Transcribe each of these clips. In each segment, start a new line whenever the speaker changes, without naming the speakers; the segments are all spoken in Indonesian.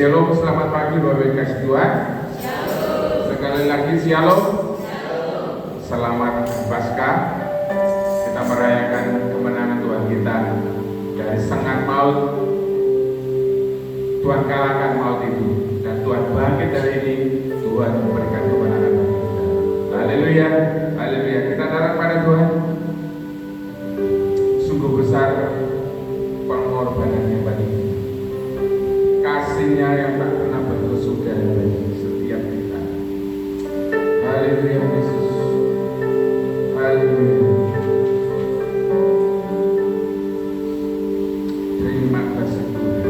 Shalom, selamat pagi Bapak Ibu kasih Tuhan. Sekali lagi shalom. Selamat Paskah. Kita merayakan kemenangan Tuhan kita dari sengat maut. Tuhan kalahkan maut itu dan Tuhan bangkit dari ini. Tuhan memberikan kemenangan bagi kita. Haleluya, haleluya. Kita darah pada Tuhan. Sungguh besar pengorbanannya bagi kita. Kasihnya yang tak pernah berkesudahan bagi setiap kita. Haleluya Yesus. Haleluya. Terima kasih Tuhan.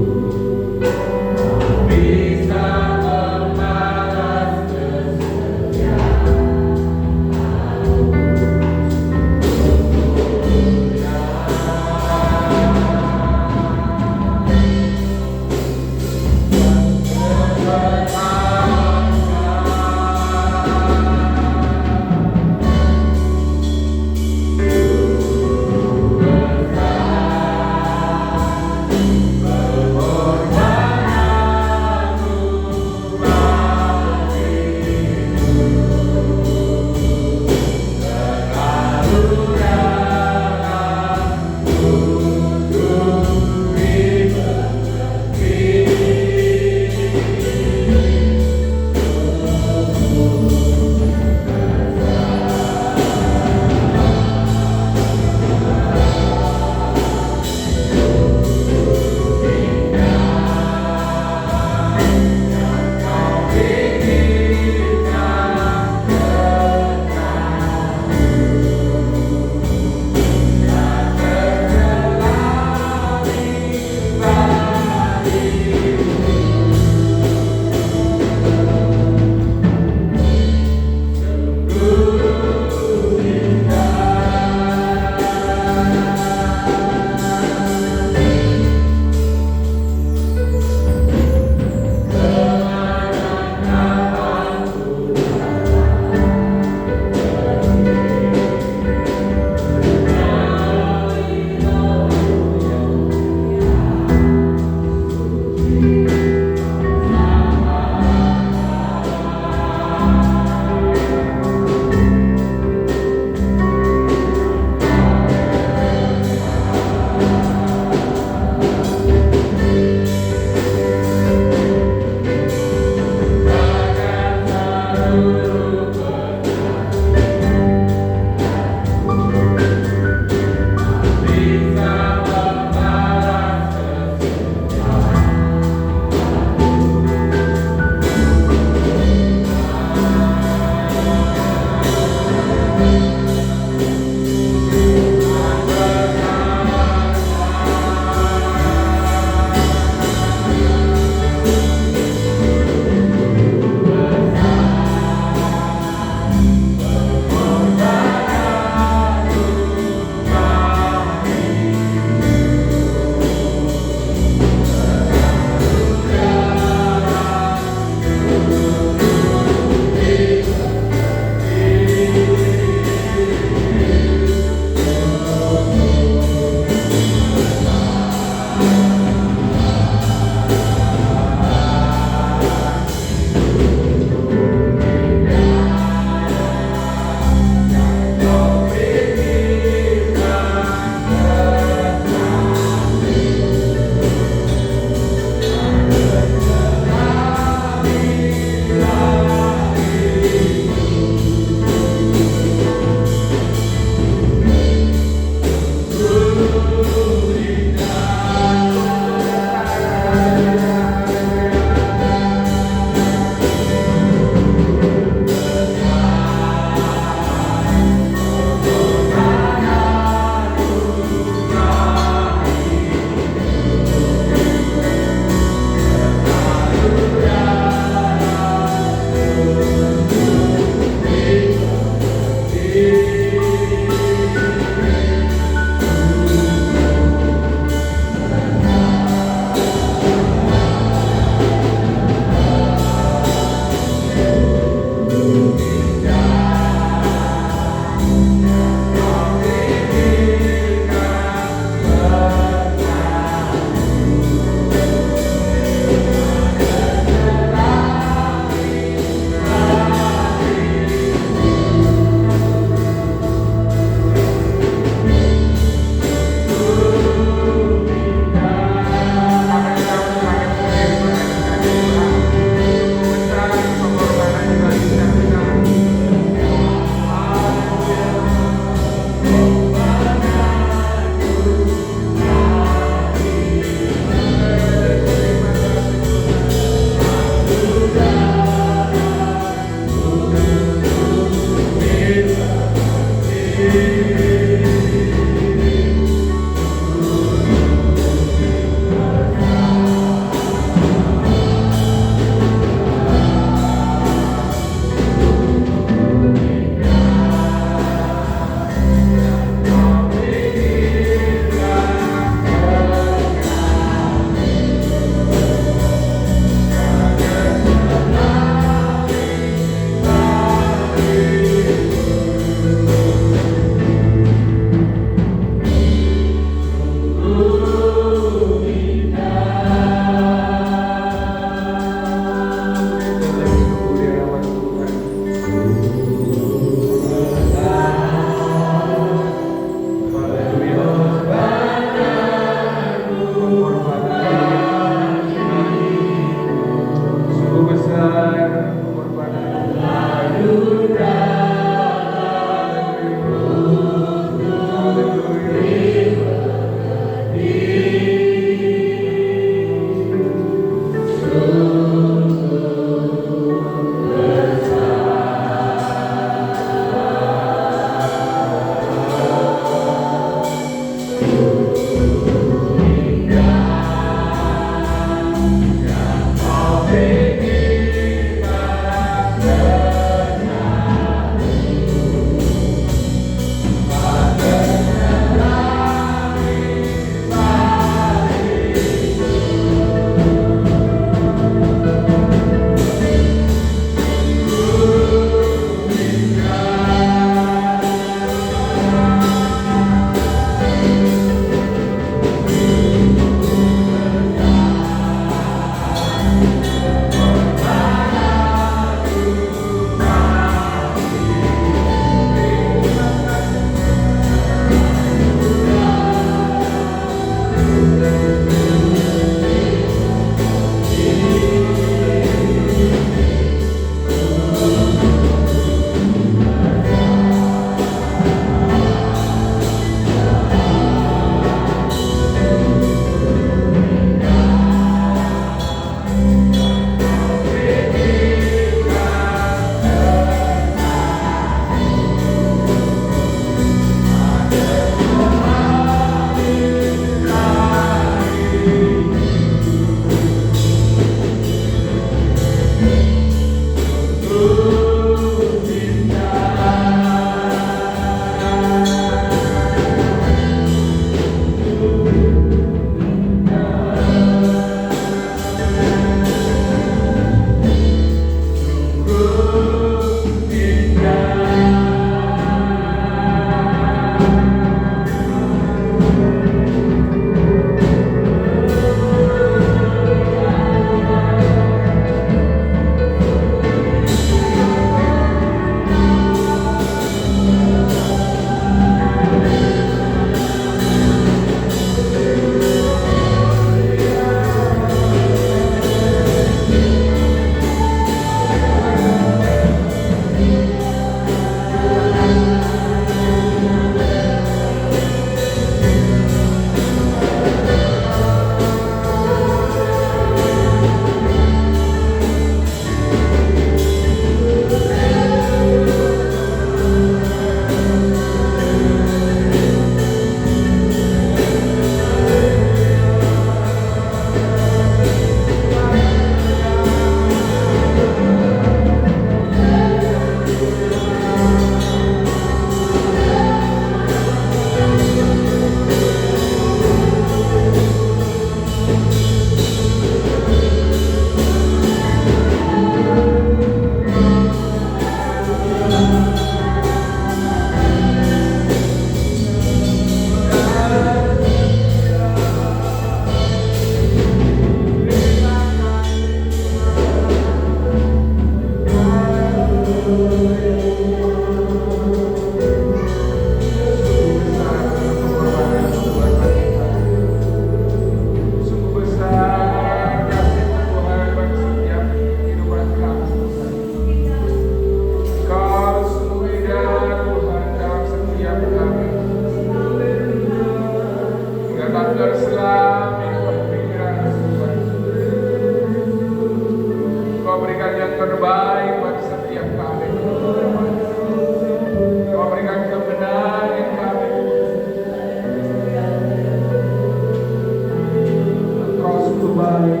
baik.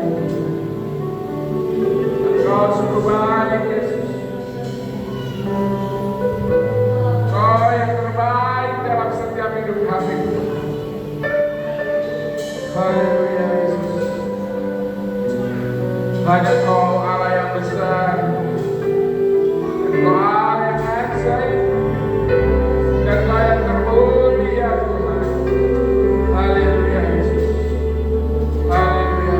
Engkau sungguh baik, Yesus. Engkau yang terbaik dalam setiap hidup kami. Haleluya, Yesus. Hanya Kau Allah yang besar, Engkau Allah yang ajaib, dan Kau yang termulia, Tuhan. Haleluya, Yesus. Haleluya.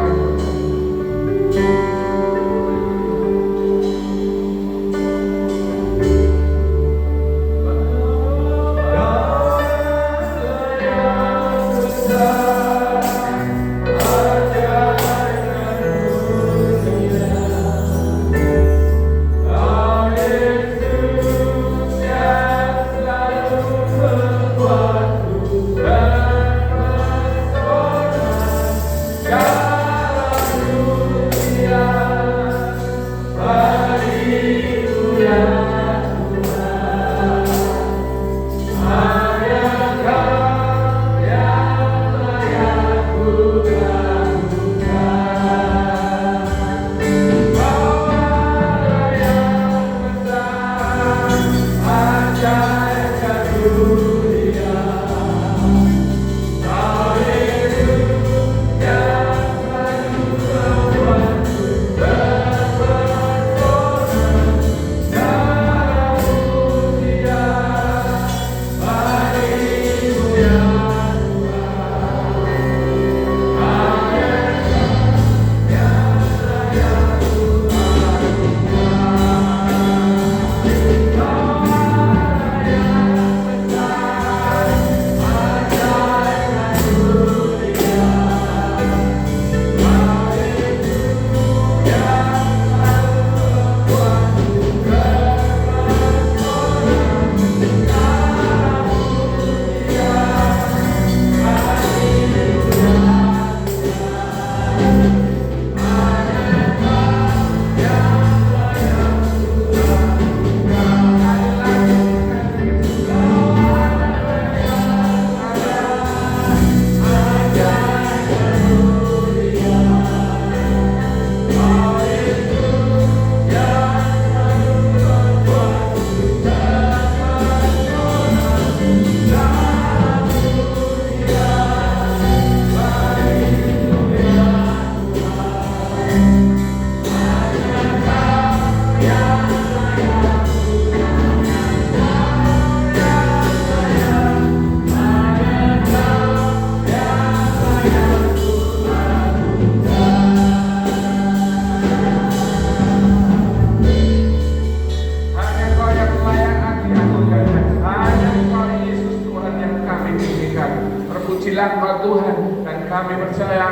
Terpujilah Kau Tuhan, dan kami percaya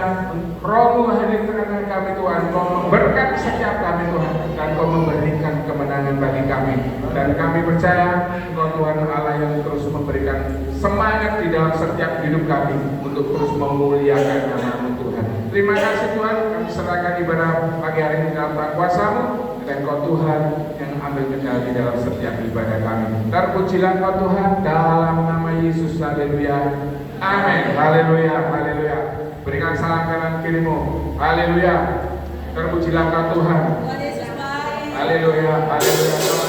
Roh-Mu hadir di tengah kami Tuhan. Kau memberkati setiap kami Tuhan, dan Kau memberikan kemenangan bagi kami. Dan kami percaya Engkau Tuhan Allah yang terus memberikan semangat di dalam setiap hidup kami untuk terus memuliakan nama-Mu Tuhan. Terima kasih Tuhan, kami serahkan ibadah pagi hari ini dalam tangan kuasa-Mu, dan Kau Tuhan yang ambil kendali dalam setiap ibadah kami. Terpujilah Kau Tuhan dalam nama Yesus. Haleluya. Amin. Haleluya. Haleluya. Berikan salam kanan kirimu. Haleluya. Terpujilah Kau Tuhan. Haleluya. Haleluya.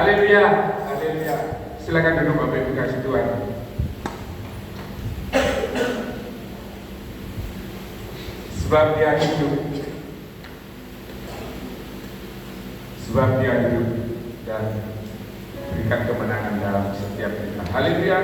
Haleluya, haleluya. Silakan duduk Bapak Ibu kasih Tuhan. Sebab dia hidup, sebab dia hidup dan berikan kemenangan dalam setiap kita. Haleluya.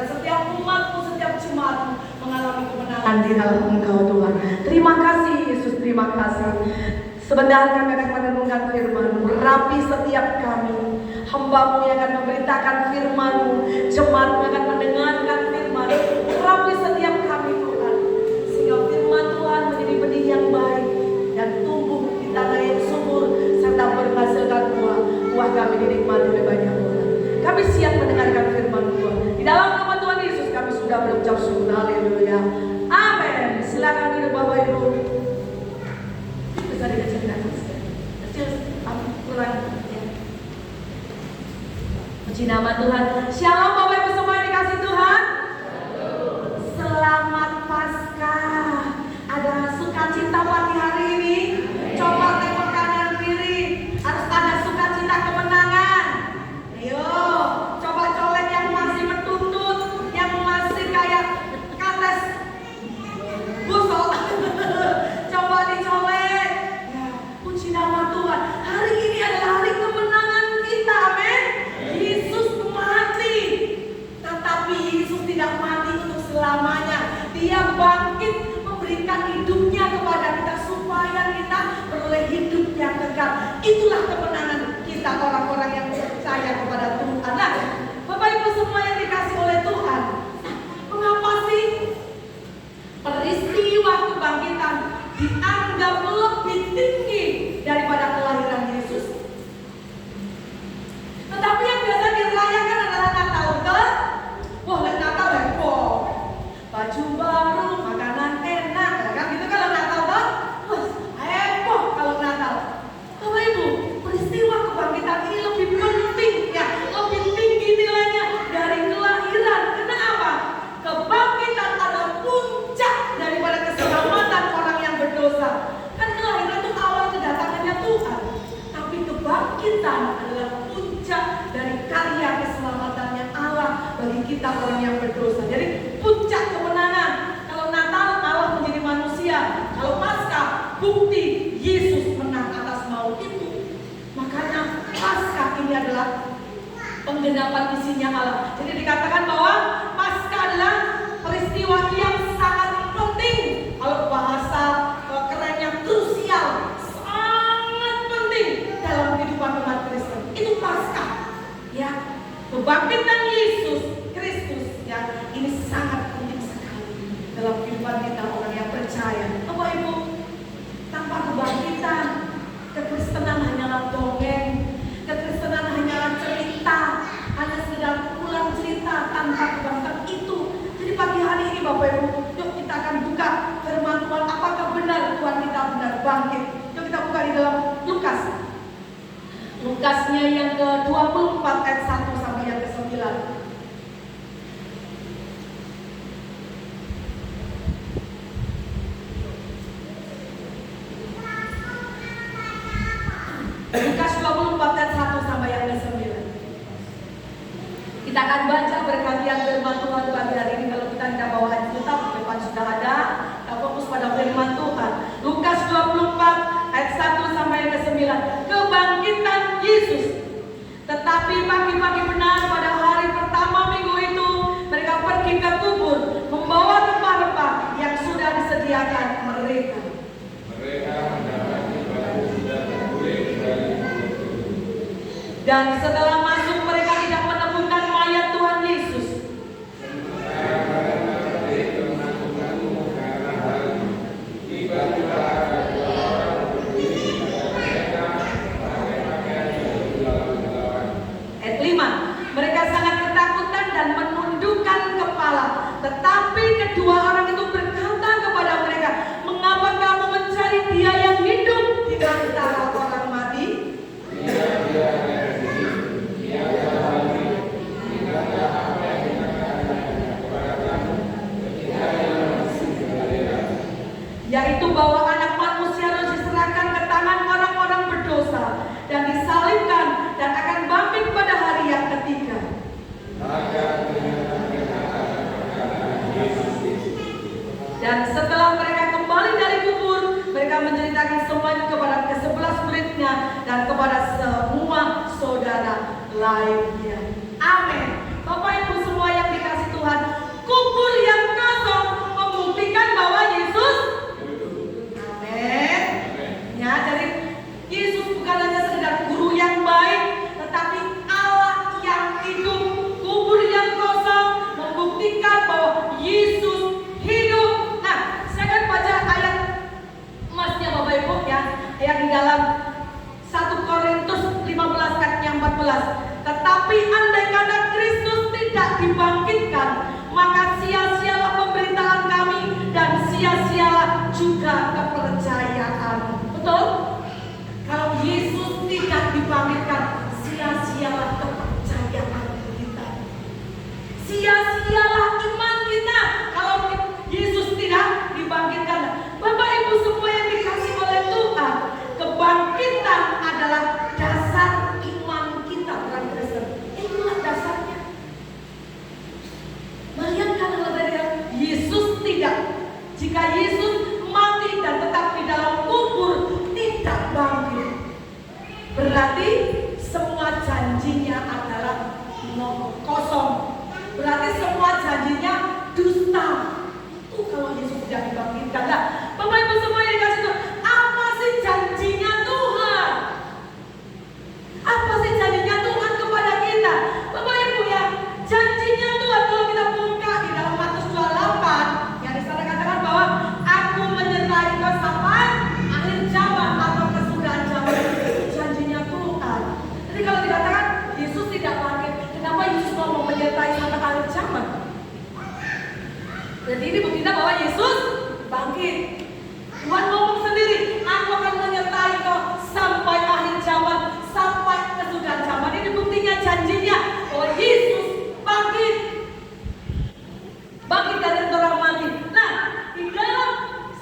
setiap umatmu, setiap jemaatmu mengalami kemenangan di dalam Engkau Tuhan. Terima kasih Yesus, terima kasih. Sebentar kami akan merenungkan firman-Mu. Rapi setiap kami, hamba-Mu yang akan memberitakan firman-Mu, jemaat-Mu yang akan mendengarkan firman-Mu. Rapi setiap kami Tuhan, sehingga firman Tuhan menjadi benih yang baik dan tumbuh di tanah yang subur serta menghasilkan buah. Buah kami dinikmati oleh banyak orang. Kami siap mendengarkan firman Tuhan. Di dalam nama Tuhan Yesus kami sudah berucap syukur. Haleluya. Amin. Silakan duduk Bapak Ibu. Bisa dikecilkan kecil kurang ya. Puji nama Tuhan. Shalom Bapak Ibu semua yang dikasih Tuhan. Selamat Paskah. Ada sukacita pagi hari ini. Coba tengok kanan kiri. Harus ada sukacita kemenangan. Ayo, coba colek yang masih bertuntut, yang masih kayak kates busuk. Coba dicolek. Ya, puji nama Tuhan. Hari ini adalah hari kemenangan kita. Amin. Yesus mati, tetapi Yesus tidak mati untuk selamanya. Dia bangkit memberikan hidupnya kepada kita supaya kita beroleh hidup yang kekal. Itulah kemenangan kita orang-orang yang percaya kepada Tuhan. Nah, Bapak Ibu semua yang dikasih oleh Tuhan, mengapa sih peristiwa kebangkitan dianggap lebih tinggi daripada kelahiran Yesus? Tetapi yang biasa dirayakan adalah Natal, kan? Wah, Natal heboh, baju baru, makanan enak, kan? Gitu kalau Natal, kan? Wah, heboh kalau Natal. Bapak Ibu, peristiwa kebangkitan ini lebih penting, ya, lebih tinggi nilainya dari kelahiran. Kenapa? Kebangkitan adalah puncak daripada keselamatan orang yang berdosa. Kan kelahiran itu awal kedatangannya Tuhan, tapi kebangkitan adalah puncak dari karya keselamatannya Allah bagi kita orang yang berdosa. Jadi puncak kemenangan. Kalau Natal Allah menjadi manusia, kalau Paskah bukti Yesus menang atas maut itu. Makanya Paskah ini adalah penggenapan misinya Allah. Jadi dikatakan bahwa Paskah adalah peristiwa yang sangat penting. Kalau bahasa kerennya krusial, sangat penting dalam kehidupan umat Kristen. Itu Paskah, ya. Kebangkitan Yesus Kristus, ya, ini sangat penting sekali dalam kehidupan kita orang yang percaya. Bapak Ibu, tanpa kebangkitan, kekristenan hanyalah dongeng, kekristenan hanyalah cerita, hanya sekedar ulang cerita tanpa kebangkitan itu. Jadi pagi hari ini Bapak Ibu, yuk kita akan buka firman Tuhan. Apakah benar Tuhan kita benar bangkit? Yuk kita buka di dalam Lukas. Lukasnya yang ke-24 ayat 1 sampai yang ke-9. Lukas 24 ayat 1 sampai yang ke-9. Kita akan baca bergantian firman Tuhan pagi hari ini. Kalau kita tidak bawa Alkitab, depan sudah ada. Kita fokus pada firman Tuhan. Lukas 24 ayat 1 sampai yang ke-9. Kebangkitan Yesus. Tetapi pagi-pagi benar pada hari pertama minggu itu, mereka pergi ke kubur membawa rempah-rempah yang sudah disediakan mereka. Dan setelah masuk mereka tidak menemukan mayat Tuhan Yesus. Ayat 5, mereka sangat ketakutan dan menundukkan kepala. Tetapi kedua orang itu berkata kepada mereka, mengapa kamu mencari Dia yang hidup di antara orang mati? Yaitu bahwa anak manusia harus diserahkan ke tangan orang-orang berdosa dan disalibkan dan akan bangkit pada hari yang ketiga. Dan setelah mereka kembali dari kubur, mereka menceritakan semuanya kepada ke-11 muridnya dan kepada semua saudara lainnya. Amin. Bapak Ibu semua yang dikasih Tuhan, di dalam 1 Korintus 15 ayat yang 14. Tetapi andai kata Kristus tidak dibangkitkan, maka sia-sialah pemberitaan kami dan sia-sialah juga kepercayaan. Betul? Kalau Yesus tidak dibangkitkan, sia-sialah kepercayaan kita. Sia-sialah iman kita kalau Yesus tidak dibangkitkan. Bapak Ibu semua yang dikasih oleh Tuhan, kebangkitan adalah dasar iman kita, bukan Kristen. Itulah dasarnya. Bayangkan kalau dari Yesus tidak. Jika Yesus mati dan tetap di dalam kubur tidak bangkit, berarti semua janjinya adalah kosong. Berarti semua janjinya dusta. Itu kalau Yesus tidak dibangkitkan. Nah, Bapak Ibu semua yang dikasih Tuhan, apa sih janjinya Tuhan? Apa sih janjinya Tuhan kepada kita? Bapak Ibu ya, janjinya Tuhan kalau kita buka di dalam Matius 28, yang di sana katakan bahwa aku menyertai kau sampai akhir zaman atau kesudahan zaman. Itu janjinya Tuhan. Jadi kalau dikatakan Yesus tidak bangkit, kenapa Yesus mau menyertai sampai akhir zaman? Jadi ini buktinya bahwa Yesus bangkit. Tuhan ngomong sendiri, aku akan menyertai kau sampai akhir zaman, sampai kesudahan zaman. Ini buktinya janjinya bahwa Yesus bangkit. Bangkit dari orang mati. Nah, di dalam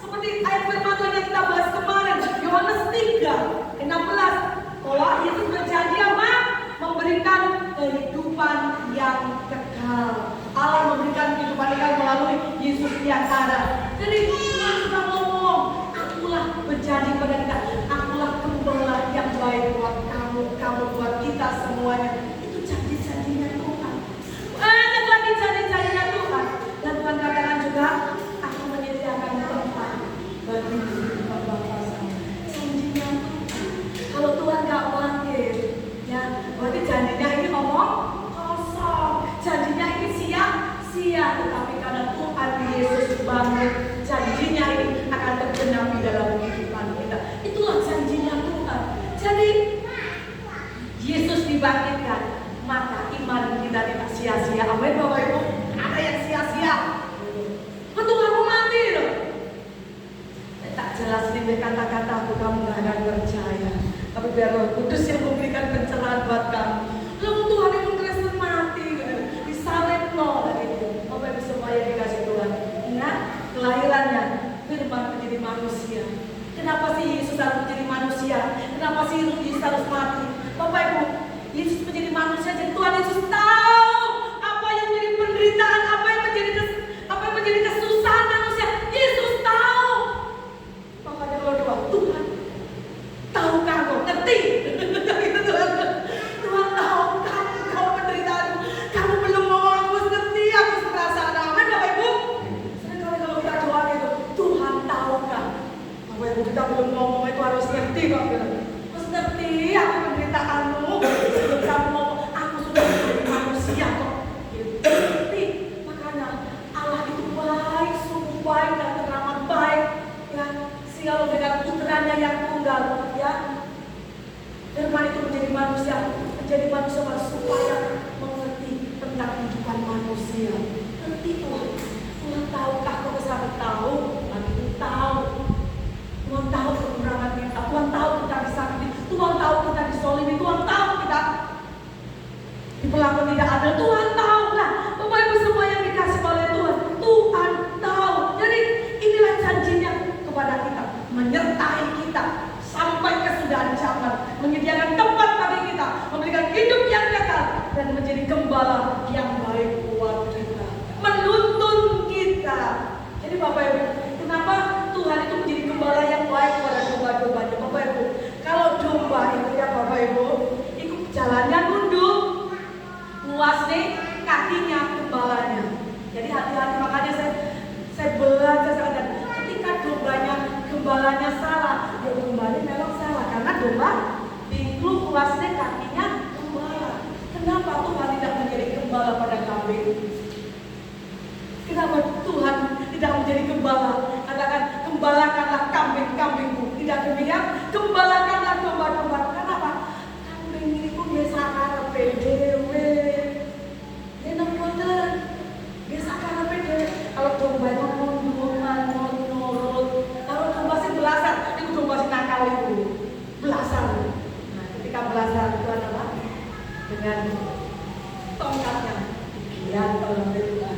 seperti ayat firman Tuhan yang kita bahas kemarin, Yohanes 3:16, bahwa Yesus berjanji apa? Memberikan kehidupan yang kekal. Allah memberikan kehidupan kekal melalui Yesus yang ada. Jadi Tuhan sudah ngomong, akulah berjanji pada kita, akulah gembala yang baik buat kamu, kamu buat kita semuanya. Itu janji-janjinya Tuhan. Banyak lagi janji-janjinya Tuhan. Dan Tuhan katakan juga, aku menyediakan tempat bagi Bapa saya. Janjinya Tuhan. Kalau Tuhan gak bangkit, ya berarti janjinya ini omong kosong. Janjinya ini sia-sia. Tetapi karena Tuhan Yesus bangkit, janjinya ini akan tergenapi dalam kehidupan kita. Itulah janjinya Tuhan. Jadi Yesus dibangkitkan, maka iman kita tidak sia-sia. Amin Bapak Ibu. Ada yang sia-sia. Tuhan mati loh. Tak jelas di kata-kata aku, kamu gak akan percaya. Tapi biar Roh Kudus yang memberikan pencerahan buat kamu. Lalu Tuhan yang Kristen mati, disalib loh. Bapak Ibu semua yang dikasih Tuhan. Ingat kelahirannya, Firman menjadi manusia. Kenapa sih Yesus harus menjadi manusia? Kenapa sih Yesus harus mati? Bapak Ibu, Yesus menjadi manusia, jadi Tuhan Yesus tahu apa yang menjadi penderitaan, apa yang menjadi kesusahan manusia. Yesus tahu. Makanya kalau doa, Tuhan, tahukah kau? Ngerti? Tuhan tahu kau penderitaanmu. Kamu belum mau aku ngerti, aku perasaan. Amin Bapak Ibu. Seringkali kalau kita doa gitu, Tuhan tahukah? Bapak Ibu, kita belum ngomong itu harus ngerti kok. Harus ngerti aku penderitaanmu. Sebelum kamu ngomong, aku sudah menjadi manusia kok. Ngerti? Makanya Allah itu baik, sungguh baik dan teramat baik. Ya, sial dengan putranya yang tunggal. Ya, Firman itu menjadi manusia supaya mengerti tentang kehidupan manusia. Ngerti Tuhan. Tuhan tahukah kau kesana? Tahu. Tapi itu tahu. Tuhan tahu kekurangan kita. Tuhan tahu kita disakiti. Tuhan tahu kita disolimi. Tuhan tahu kita diperlakukan tidak adil. Tuhan tahu. Nah, Bapak Ibu semua yang dikasih oleh Tuhan, Tuhan tahu. Jadi inilah janjinya kepada kita, menyertai kita sampai kesudahan zaman, menyediakan tempat bagi kita, memberikan hidup yang kekal, dan menjadi gembala yang baik buat kita, menuntun kita. Jadi Bapak Ibu, kenapa Tuhan itu menjadi gembala yang baik pada domba-dombanya? Bapak Ibu, kalau domba itu ya Bapak Ibu, ikut jalannya nunduk, luas nih kakinya gembalanya. Jadi hati-hati, makanya saya belajar dan ketika gembalanya salah, ya gembala memang salah karena domba tingkluk luasnya kakinya gembala. Kenapa Tuhan tidak menjadi gembala pada kambing? Kenapa Tuhan tidak menjadi gembala? Katakan, gembalakanlah kambing-kambingku. Tidak demikian, gembalakanlah domba-domba. Kenapa? Kambing ini pun biasa karepe dhewe. Enak banget. Biasa karepe dhewe. Kalau domba itu nurut. Kalau domba sih belasan, itu domba sih nakal itu. Belasan. Nah, ketika belasan itu adalah dengan tongkatnya digiat dalam Tuhan.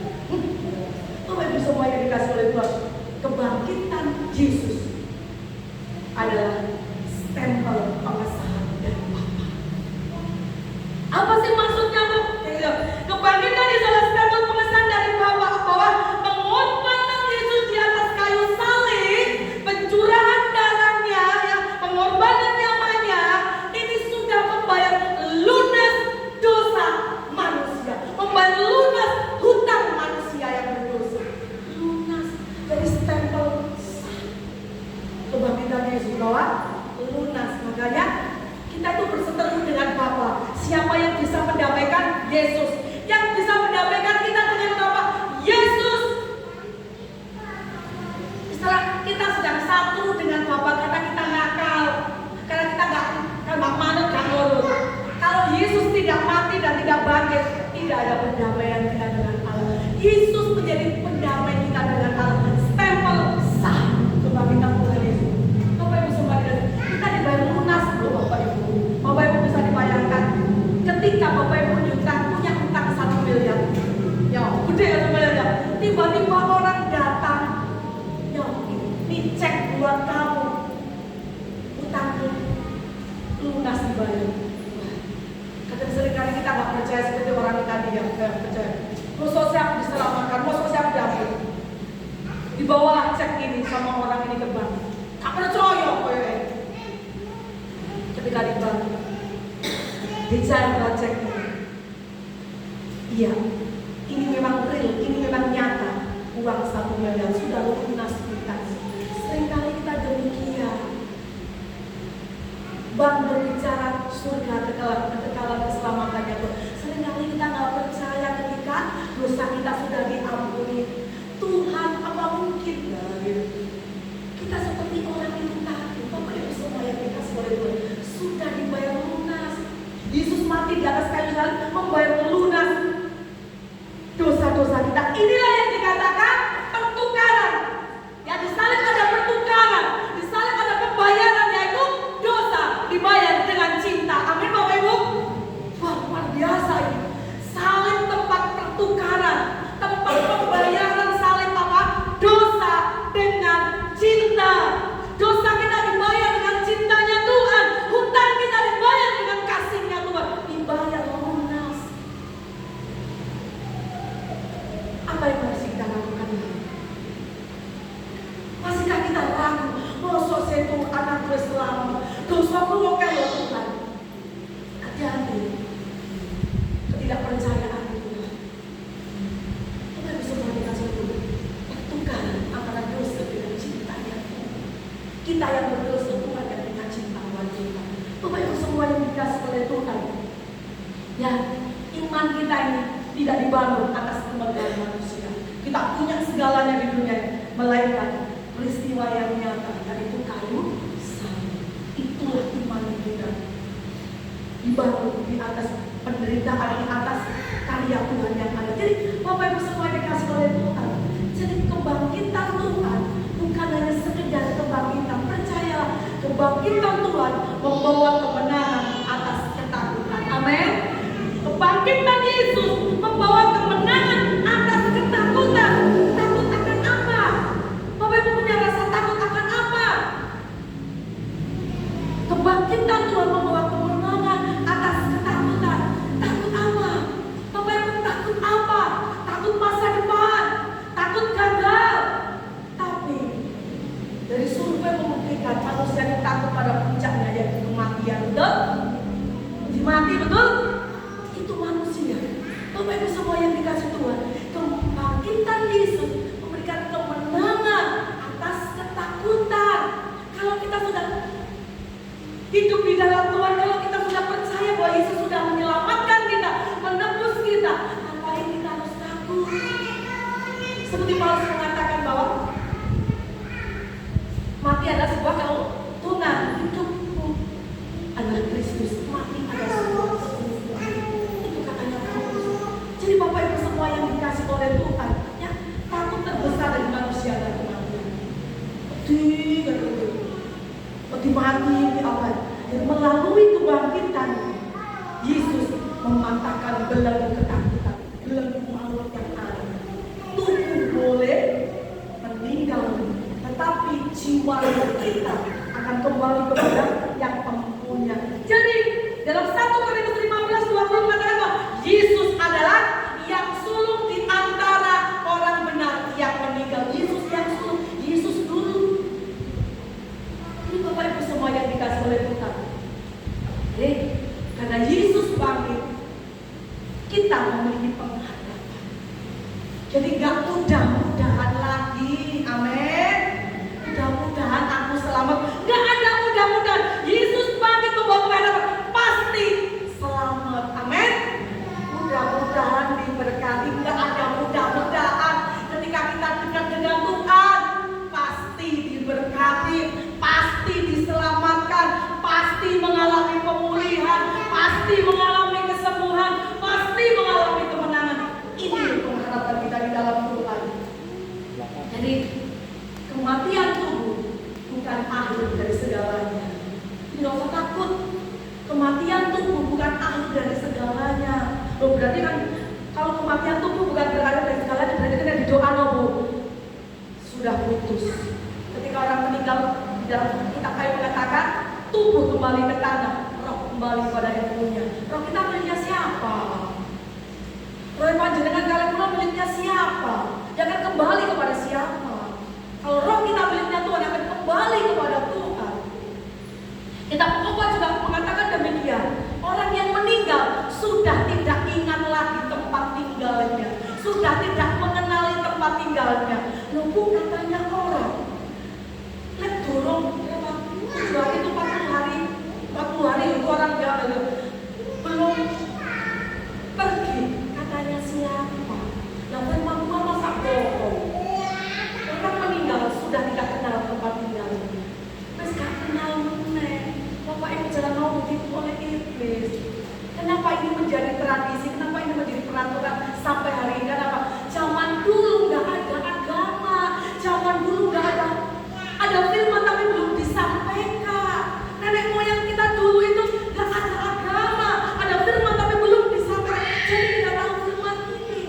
Bapak Ibu semua yang dikasih oleh Tuhan, kebangkitan Yesus adalah stempel pengesahan dari Bapa. Apa sih maksudnya, Bu? Kebangkitan Yesus adalah stempel pengesahan dari Bapa, bahwa pengorbanan Yesus di atas kayu salib, pencurahan darahnya, ya, pengorbanan nyawanya, ini sudah membayar lunas dosa manusia, membayar lunas hutang manusia yang berdosa. Lunas dari stempel kebangkitan Yesus bahwa lunas. Makanya kita itu berseteru dengan Bapa. Siapa yang bisa mendamaikan? Yesus. Yang bisa mendamaikan kita dengan Bapa, Yesus. Setelah kita sedang satu dengan Bapa karena kita nakal, karena kita nggak manut, nggak nurut. Kalau Yesus tidak mati dan tidak bangkit, tidak ada pendamaian kita dengan Allah. Yesus menjadi pendamai kita dengan Allah. Stempel sah kebangkitan Tuhan Yesus. Bapak Ibu semua, kita dibayar lunas loh Bapak Ibu. Bapak Ibu bisa dibayangkan ketika Bapak Ibu punya hutang 1 miliar. Ya, gede ya 1 miliar. Tiba-tiba orang datang, ya, ini cek buat kamu. Hutangmu lunas dibayar. Kadang seringkali kita nggak percaya seperti orang tadi yang percaya. Musuh siap diselamatkan, musuh siap diambil. Dibawalah cek ini sama orang ini ke bank. Tak percaya, ketika di bank, dicairlah cek ini. Iya, ini memang real, ini memang nyata. Uang 1 miliar sudah lunas kita. Seringkali kita demikian. Bank berbicara surga kekekalan keselamatannya tuh. Seringkali kita nggak percaya ketika dosa kita sudah diampuni. Tuhan, apa mungkin? Nah, gitu. Kita seperti orang itu tadi. Bapak Ibu semua yang dikasih oleh Tuhan sudah dibayar lunas. Yesus mati di atas kayu salib membayar lunas dosa-dosa kita. Inilah yang dikatakan pertukaran. Ya, di salib ada pertukaran, di salib ada pembayaran, yaitu dosa dibayar dengan cinta. Amin Bapak Ibu. Wah, luar biasa ini. Salib tempat pertukaran, tempat pembayaran. Salib apa? Dosa dengan cinta. Dosa kita dibayar dengan cintanya Tuhan. Hutang kita dibayar dengan kasihnya Tuhan. Dibayar lunas. Apa yang harus kita lakukan? Masihkah kita ragu? Masa saya tuh anak gue selamat, dosaku oke loh Tuhan. Hati-hati ketidakpercayaan itu. Kita bisa mendikasih dulu pertukaran antara dosa dengan cintanya Tuhan. Kita yang berdosa, Tuhan yang kita cinta kita. Bapak Ibu semua yang dikasih oleh Tuhan, ya, iman kita ini tidak dibangun atas kemegahan manusia. Kita punya segalanya di dunia ini, melainkan peristiwa yang nyata, yaitu kayu salib. Itulah iman kita, dibangun di atas penderitaan, di atas karya Tuhan yang ada. Jadi Bapak Ibu semua dikasih oleh Tuhan. Jadi kebangkitan Tuhan bukan hanya sekedar kebangkitan. Percayalah, kebangkitan Tuhan membawa kemenangan atas ketakutan. Amin. Kebangkitan Yesus membawa kemenangan atas ketakutan. Takut akan apa? Bapak Ibu punya rasa takut akan apa? Kebangkitan Tuhan membawa kemenangan atas ketakutan. Takut apa? Bapak Ibu takut apa? Takut masa depan, takut gagal. Tapi dari survei membuktikan manusia yang takut pada puncaknya, yaitu kematian. Betul? Mati, betul? Itu manusia. Bapak Ibu semua yang dikasih Tuhan, kebangkitan Yesus memberikan kemenangan atas ketakutan. Kalau kita sudah hidup di dalam Tuhan, kalau kita sudah percaya bahwa Yesus sudah menyelamatkan kita, menebus kita, ngapain kita harus takut? Seperti Paulus mengatakan bahwa mati adalah sebuah Karena hidupku adalah Kristus, mati adalah sesuatu. Itu katanya Paulus. Jadi Bapak Ibu semua yang dikasih oleh Tuhan, ya, takut terbesar dari manusia dan kematian. Peti mati apa? Dan melalui kebangkitan, Yesus mematahkan belenggu ketakutan, belenggu maut yang ada. Tubuh boleh meninggal, tetapi jiwa kita akan kembali kepada yang mempunyai. Jadi dalam 1 Korintus 15:20 mengatakan bahwa Yesus adalah yang sulung di antara orang benar yang meninggal. Yesus yang sulung, Yesus dulu. Ini Bapak Ibu semua yang dikasih oleh Tuhan. Karena Yesus bangkit, kita memiliki pengharapan. Jadi gak mudah-mudahan lagi, amin. Mudah-mudahan aku selamat. Gak ada mudah-mudahan. Yesus bangkit membawa pengharapan, pasti selamat, amin. Mudah-mudahan diberkati. Gak ada mudah-mudahan. Ketika kita dekat dengan Tuhan, pasti diberkati, pasti diselamatkan, pasti mengalami pemulihan, pasti mengalami kesembuhan, pasti mengalami kemenangan. Ini pengharapan kita di dalam Tuhan. Jadi kematian tubuh bukan akhir dari segalanya. Tidak usah takut. Kematian tubuh bukan akhir dari segalanya. Loh, berarti kan kalau kematian tubuh bukan berakhir dari segalanya, berarti kan yang didoa Bu sudah putus. Ketika orang meninggal, di dalam kitab Ayub mengatakan tubuh kembali ke tanah, roh kembali kepada yang punya. Roh kita miliknya siapa? Roh panjenengan kalian pula miliknya siapa? Dia akan kembali kepada siapa? Kalau roh kita miliknya Tuhan, akan kembali kepada Tuhan. Kitab Pengkhotbah juga mengatakan demikian. Orang yang meninggal sudah tidak ingat lagi tempat tinggalnya, sudah tidak mengenali tempat tinggalnya. Loh, katanya orang lihat dorong 7 hari itu 40 hari itu orang jalan belum pergi. Katanya siapa? Yang firman Tuhan masa bohong. Orang meninggal sudah tidak kenal tempat tinggalnya. Mas gak kenal meneh. Bapak Ibu jangan mau begitu oleh iblis. Kenapa ini menjadi tradisi? Kenapa ini menjadi peraturan sampai hari ini? Kenapa? Zaman dulu nggak ada agama. Zaman dulu nggak ada firman tapi belum disampaikan. Nenek moyang kita dulu itu nggak ada agama, ada firman tapi belum disampaikan. Jadi tidak tahu firman ini.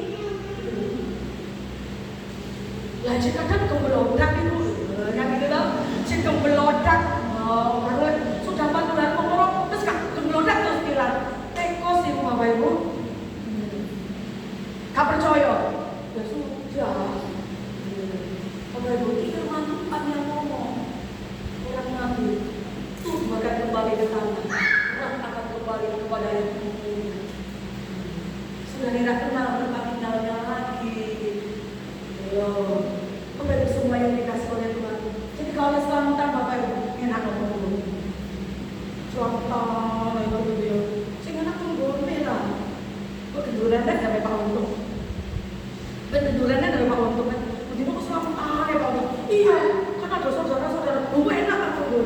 Lah jika kan kebelodak itu, yang gitu dong, jika kebelodak, sudah 4 bulan ngomong, terus kan kebelodak terus bilang, teko sih Bapak Ibu, gak percaya, ya sudah. Bapak Ibu, firman Tuhan yang ngomong, orang nabi, tubuh akan kembali ke tanah, roh akan kembali kepada yang punya. Sudah tidak kenal tempat tinggalnya lagi. Bapak Ibu semua yang dikasih oleh Tuhan. Jadi kalau keselamatan Bapak Ibu, enak ngomong. Contoh, itu video. Sing enak ngomong merah. Kok kedurannya dari Pak Untung? Kedurannya dari Pak Untung kan? Jadi kok keselamatan ya Pak Untung? Iya, kan ada saudara-saudara. Gue enak kan ngomong.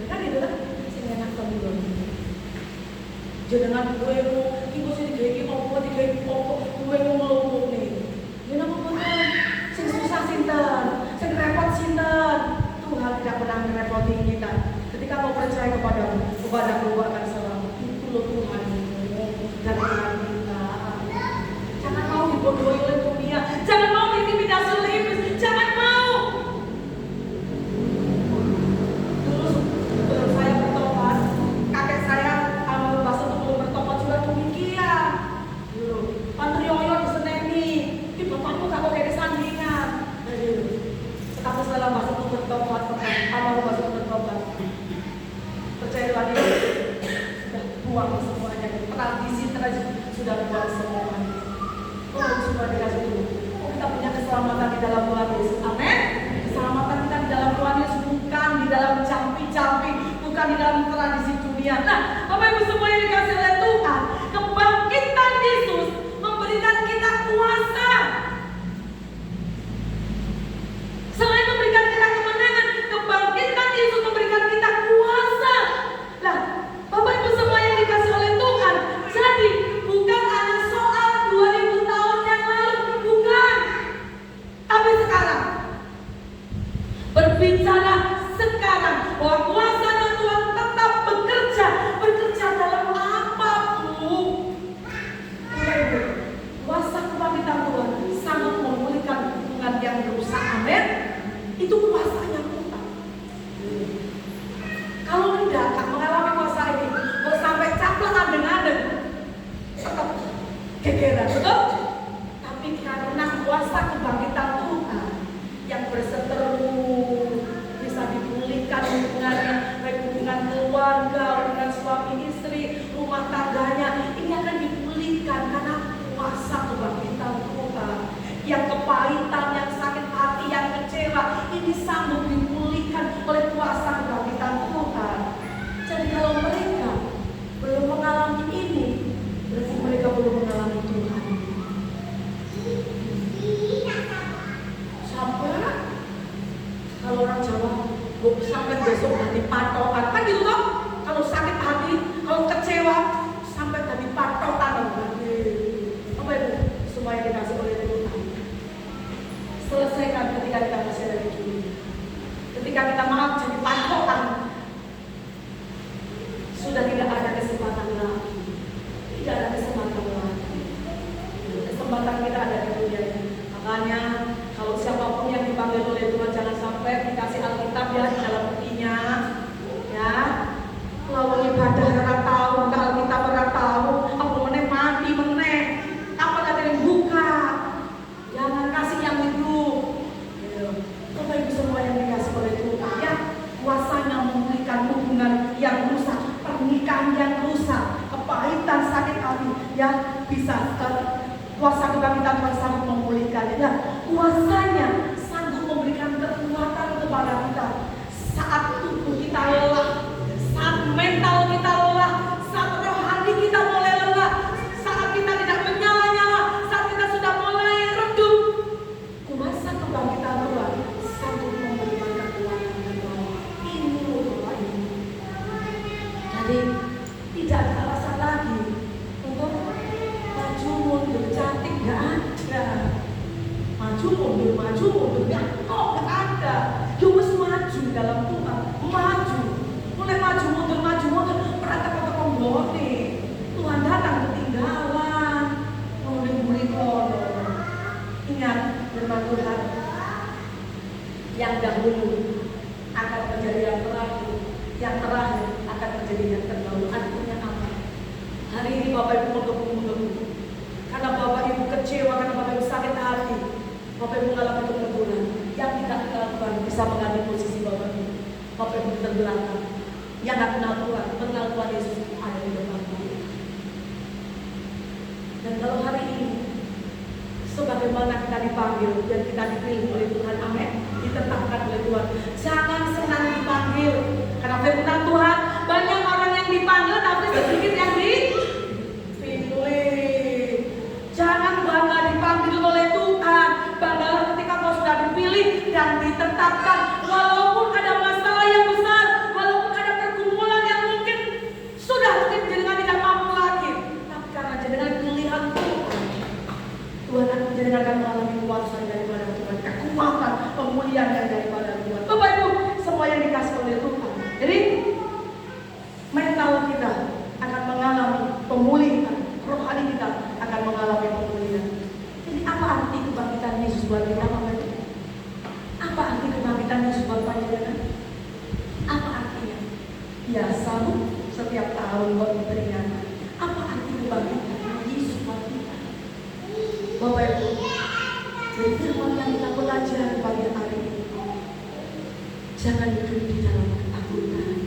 Kan itu kan? Sing enak ngomong. Jangan gue ibu sih digawe opo digawe opo gue ngomong nih. Yen apa bener? Sing susah sinten, sing repot sinten. Tuhan tidak pernah merepoti kita. Ketika mau percaya kepada Tuhan akan selamat. Itu loh Tuhan dan Tuhan kita. Jangan mau dibodohi oleh dunia, jangan mau diintimidasi oleh iblis, jangan mau. Dulu sebelum saya bertobat, kakek saya bahasa itu belum bertobat juga demikian. Dulu Pantrioyo diseneni, di bapakmu gak kok kayak sandingan. Tetapi setelah bahasa itu bertobat, amal bahasa itu bertobat. Percayalah ini sudah buang semuanya, tradisi sudah buang semuanya. Oh, sudah dikasih dulu. Oh, kita punya keselamatan di dalam Tuhan Yesus. Amin. Keselamatan kita di dalam Tuhan Yesus, bukan di dalam campi-campi, bukan di dalam tradisi dunia. Nah, Bapak Ibu semua yang dikasih oleh Tuhan, kebangkitan Yesus memberikan kita kuasa. Selain memberikan kita kemenangan, kebangkitan Yesus memberikan kita kuasa. besok nanti patokan kan gitu toh. Kalau sakit hati, kalau kecewa sampai tadi patokan berarti apa itu semua yang dikasih oleh Tuhan. Selesaikan ketika kita masih ada di dunia. Ketika kita maaf jadi patokan, sudah tidak ada kesempatan lagi. Tidak ada kesempatan lagi. Kesempatan kita ada di dunia ini. Makanya kalau siapapun yang dipanggil oleh Tuhan jangan sampai dikasih Alkitab ya di dalam petinya, ya. Kalau ibadah ora tahu, buka Alkitab ora tahu, apa meneh mati meneh. Apa kata yang buka? Jangan kasih yang hidup. Bapak Ibu semua yang dikasih oleh Tuhan, ya, kuasanya memulihkan hubungan yang rusak, pernikahan yang rusak, kepahitan, sakit hati, ya, bisa kuasa kebangkitan Tuhan sanggup memulihkannya. Ya, kuasanya sanggup memberikan kekuatan kepada kita saat tubuh kita lelah, saat mental kita lelah, saat rohani kita mulai lelah, saat kita tidak menyala-nyala, saat kita sudah mulai redup. Kuasa kebangkitan Tuhan sanggup memberikan kekuatan kepada ini Bapak Ibu. Jadi tidak ada alasan lagi untuk maju mundur cantik, nggak ada. Maju mundur nggak ada. Harus maju dalam Tuhan, maju. Mulai maju mundur, perhatikan kata nih. Tuhan datang ketinggalan, mau diberi kono. Ingat firman Tuhan, yang dahulu akan menjadi yang terakhir akan menjadi yang terdahulu. Artinya apa? Hari ini Bapak Ibu menggebu-gebu karena Bapak Ibu kecewa, karena Bapak Ibu sakit hati, Bapak Ibu mengalami kemunduran yang tidak dilakukan bisa mengambil posisi Bapak Ibu. Bapak Ibu terbelakang, yang tidak kenal Tuhan Yesus ada di depan Bapak Ibu. Dan kalau hari ini sebagaimana kita dipanggil dan kita dipilih oleh Tuhan, amin, ditetapkan oleh Tuhan, jangan senang dipanggil, karena firman Tuhan banyak orang yang dipanggil tapi sedikit yang dipilih. Jangan bangga dipanggil oleh Tuhan, banggalah ketika kau sudah dipilih dan ditetapkan. Walaupun ada masalah yang besar, walaupun ada pergumulan yang mungkin sudah jenengan tidak mampu lagi, tapi karena jenengan pilihan Tuhan akan jenengan akan mengalami kuasa daripada Tuhan, kekuatan pemulihan yang daripada Tuhan. Bapak Ibu semua yang dikasih oleh Tuhan, jadi mental kita akan mengalami pemulihan, rohani kita akan mengalami pemulihan. Jadi apa arti kebangkitan Yesus buat kita, Bapak Ibu? Apa arti kebangkitan Yesus buat panjenengan? Apa artinya? Ya, selalu setiap tahun buat diperingati. Apa arti kebangkitan Yesus buat kita? Bapak Ibu, dari firman yang kita pelajari pagi hari ini, jangan hidup di dalam ketakutan.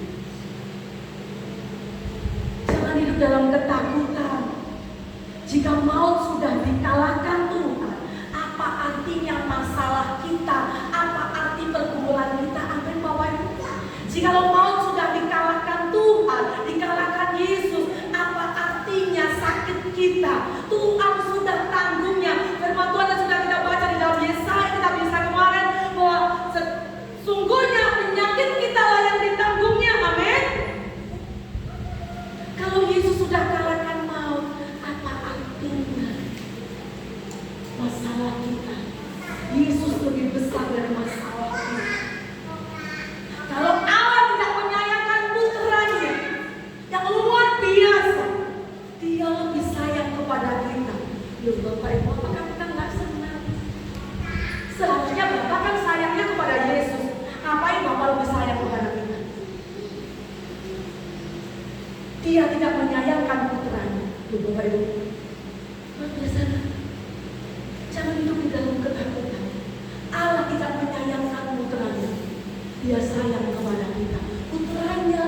Jangan hidup dalam ketakutan. Jika maut sudah dikalahkan Tuhan, apa artinya masalah kita? Apa arti pergumulan kita? Amin Bapak Ibu. Jikalau maut sudah dikalahkan Tuhan, dikalahkan Yesus, apa artinya sakit kita? Tuhan sudah tanggungnya. Firman Tuhan yang sudah kita baca di dalam Yesaya, kita bisa kemarin, bahwa sesungguhnya penyakit kita lah yang ditanggungnya. Amin. Kalau Yesus sudah kalahkan maut, apa artinya masalah kita? Yesus lebih besar dari masalah kita. Kalau Allah tidak menyayangkan putranya yang luar biasa, Dia lebih sayang kepada kita. Loh Bapak Ibu, apakah kita nggak senang? Seharusnya Bapak kan sayangnya kepada Yesus. Ngapain Bapak lebih sayang kepada kita? Dia tidak menyayangkan putranya. Loh Bapak Ibu, biasanya jangan hidup di dalam ketakutan. Allah tidak menyayangkan putranya. Dia sayang kepada kita. Putranya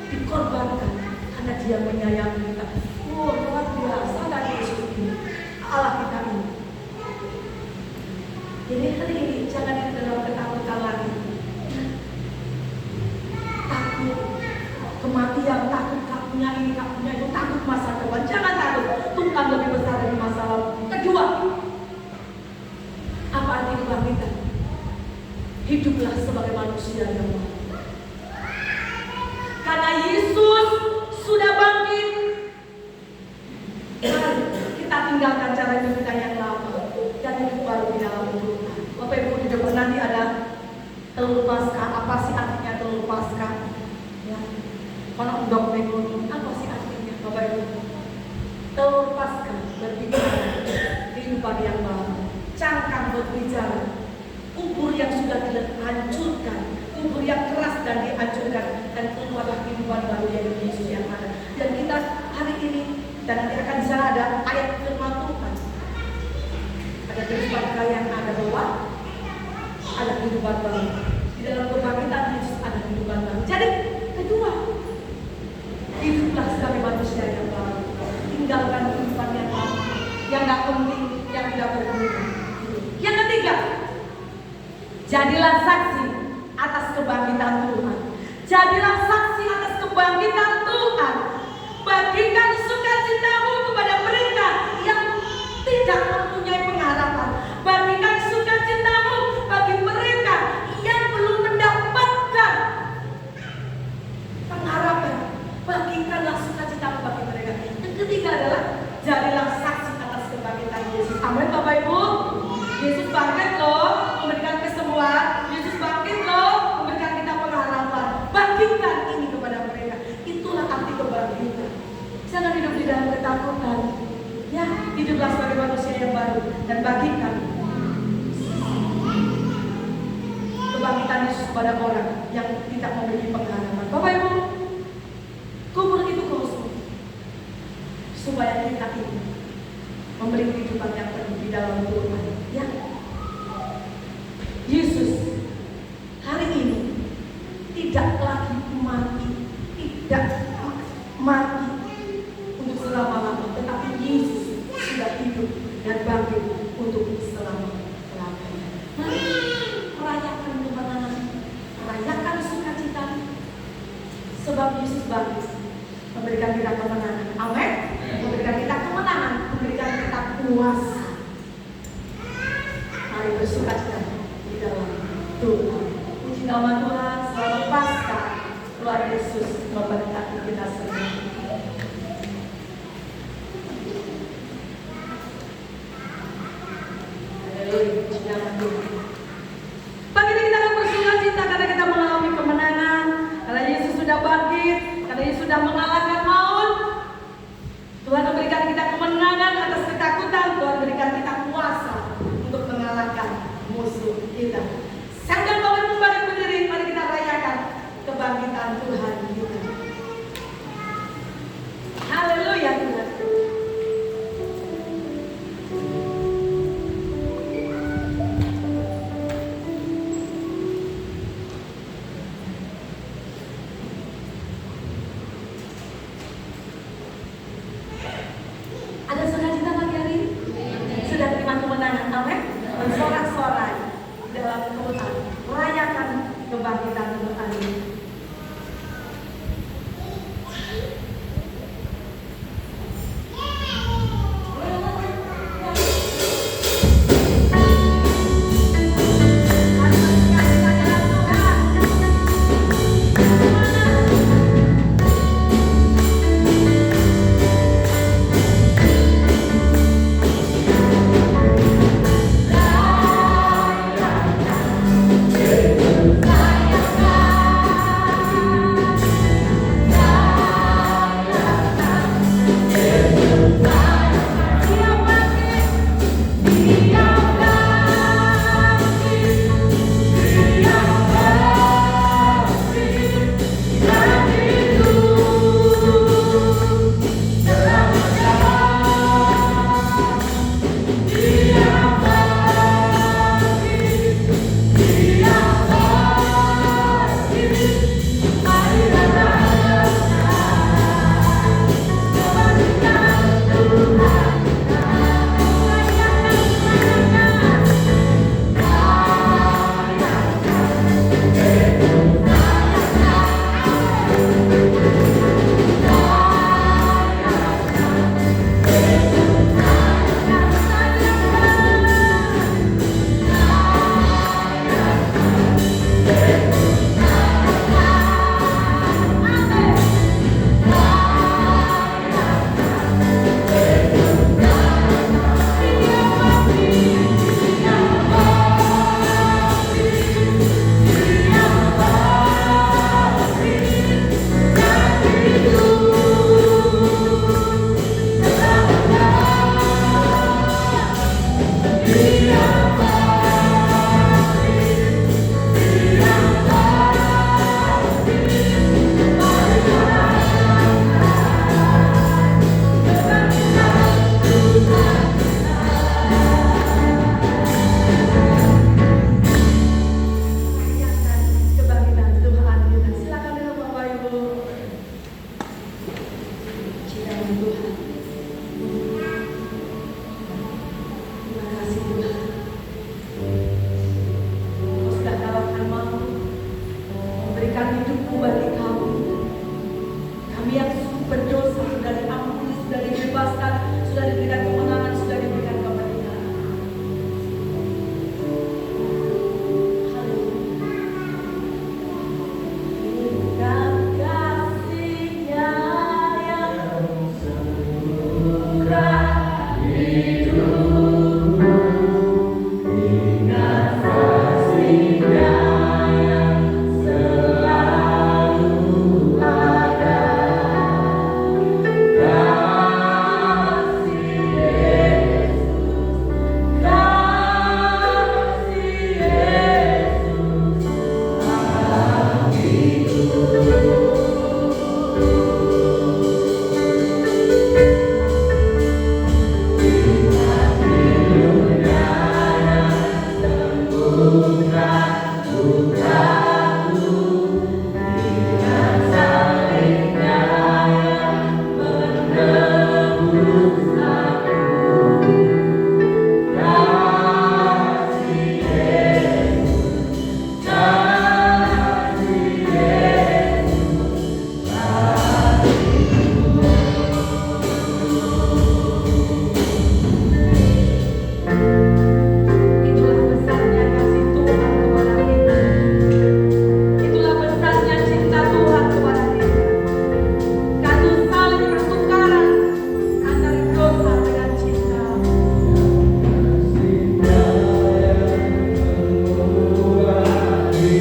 dikorbankan karena Dia menyayangi kita. Oh luar biasa kan Yesus ini, Allah kita ini. Jadi hari ini jangan hidup dalam ketakutan lagi. Takut kematian, takut punya ini, punya itu, takut masa depan. Jangan takut, Tuhan lebih besar dari masa lalu. Kedua, apa arti kebangkitan? Hiduplah sebagai manusia yang baik. Karena Yesus sudah bangkit. Mari kita tinggalkan cara hidup kita yang lama dan hidup baru di dalam Tuhan. Bapak Ibu, di depan nanti ada telur Paskah. Apa sih artinya telur Paskah? Ya. Kalau dok minggu, apa sih artinya Bapak Ibu? Telur Paskah berbicara kehidupan yang baru. Cangkang berbicara kubur yang sudah dihancurkan, kubur yang keras dan dihancurkan, dan keluarlah kehidupan baru yang Yesus yang ada. Dan kita hari ini dan nanti akan di sana ada ayat firman Tuhan. Ada kehidupan yang ada bahwa ada kehidupan baru. Di dalam kebangkitan Yesus ada kehidupan baru. Jadi kedua, hiduplah sebagai manusia yang baru. Tinggalkan kehidupan yang lama, yang tidak penting, yang tidak berguna. Yang ketiga, jadilah saksi atas kebangkitan Tuhan. Jadilah saksi atas kebangkitan Tuhan. Bagikan sukacitamu kepada mereka yang tidak mempunyai pengharapan. Bagikan sukacitamu bagi mereka yang belum mendapatkan pengharapan. Bagikanlah sukacitamu bagi mereka. Yang ketiga adalah jadilah saksi atas kebangkitan Yesus. Amin Bapak Ibu. Yesus bangkit loh, memberikan kesembuhan. Yesus bangkit loh, memberikan kita pengharapan. Bagikan ini kepada mereka. Itulah arti kebangkitan. Jangan hidup di dalam ketakutan. Ya, hiduplah sebagai manusia yang baru dan bagikan kebangkitan Yesus kepada orang yang tidak memiliki pengharapan. Bapak Ibu, kubur itu kosong supaya kita ini memberi kehidupan yang penuh di dalam Tuhan. Ya, Yesus hari ini tidak lagi mati, tidak mati untuk selama-lamanya, tetapi Yesus sudah hidup dan bangkit untuk selama-lamanya. Mari merayakan kemenangan, merayakan sukacita, sebab Yesus bangkit memberikan kita kemenangan. Amin. Memberikan kita kemenangan, memberikan kita kuasa. Mari bersukacita di dalam Tuhan. Puji nama Tuhan. Selamat Paskah. Tuhan Yesus memberkati kita semua. Haleluya. Puji nama Tuhan. Pagi ini kita akan bersukacita karena kita mengalami kemenangan, karena Yesus sudah bangkit, karena Yesus sudah mengalahkan maut. Tuhan memberikan kita kemenangan atas ketakutan. Tuhan berikan kita kuasa untuk mengalahkan musuh kita. Sedang Bapak Ibu balik berdiri, mari kita rayakan kebangkitan Tuhan.